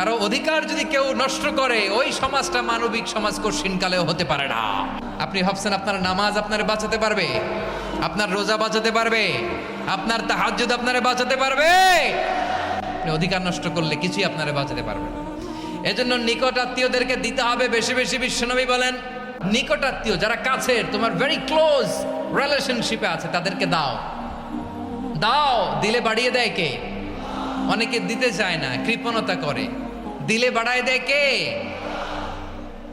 কারো অধিকার যদি কেউ নষ্ট করে, ওই সমাজটা মানবিক সমাজ কঠিনকালেও হতে পারে না। আপনি ভাবছেন আপনার নামাজ আপনারে বাঁচাতে পারবে, আপনার রোজা বাঁচাতে পারবে, আপনার তাহাজ্জুদ আপনারে বাঁচাতে পারবে? আপনি অধিকার নষ্ট করলে কিছুই আপনারে বাঁচাতে পারবে না। এজন্য নিকট আত্মীয়দেরকে দিতে হবে বেশি বেশি। বিশ্বনবী বলেন, নিকট আত্মীয় যারা কাছের, তোমার ভেরি ক্লোজ রিলেশনশিপে আছে, তাদেরকে দাও। দাও, দিলে বাড়িয়ে দেয় কে? অনেকে দিতে চায় না, কৃপণতা করে। দিলে বাড়ায় দেয় কে?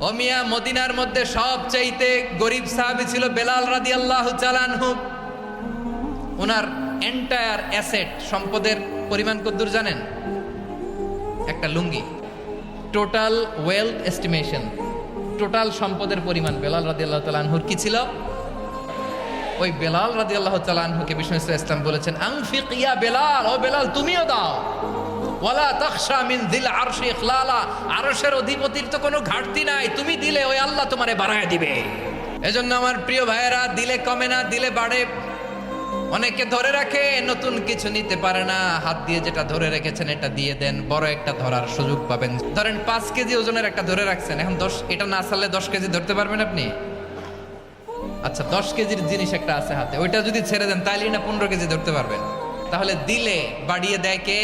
ও মিয়া, মদিনার মধ্যে সবচাইতে গরিব সাহাবী ছিল বেলাল রাদিয়াল্লাহু তাআলা আনহু। ওনার এন্টায়ার অ্যাসেট, সম্পদের পরিমাণ কতদূর জানেন? একটা লুঙ্গি। টোটাল ওয়েলথ এস্টিমেশন, টোটাল সম্পদের পরিমাণ বেলাল রাদিয়াল্লাহু তাআলা আনহুর কি ছিল? ওই বেলাল রাদিয়াল্লাহু তাআলা আনহুকে বিষ্ণু ইসলাম বলেছেন, আনফিক ইয়া বেলাল, ও বেলাল তুমিও দাও। ওয়ালা তাখশা মিন যিল আরশি ইখলালা, আরশের অধিপতির তো কোনো ঘাটতি নাই, তুমি দিলে ওই আল্লাহ তোমারে বাড়ায় দিবে। এজন্য আমার প্রিয় ভাইয়েরা, দিলে কমে না, দিলে বাড়ে। অনেকে ধরে রাখে, নতুন কিছু নিতে পারে না, হাত দিয়ে যেটা ধরে রেখেছেন এটা দিয়ে দেন, বড় একটা ধরার সুযোগ পাবেন। ধরেন 5 কেজি ওজনের একটা ধরে রাখছেন, এখন 10, এটা না চাললে 10 কেজি ধরতে পারবেন আপনি? আচ্ছা, 10 কেজির জিনিস একটা আছে হাতে, ওইটা যদি ছেড়ে দেন তাইলে না 15 কেজি ধরতে পারবেন। তাহলে দিলে বাড়িয়ে দেয় কে?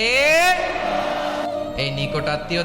এই নিকট আত্মীয়।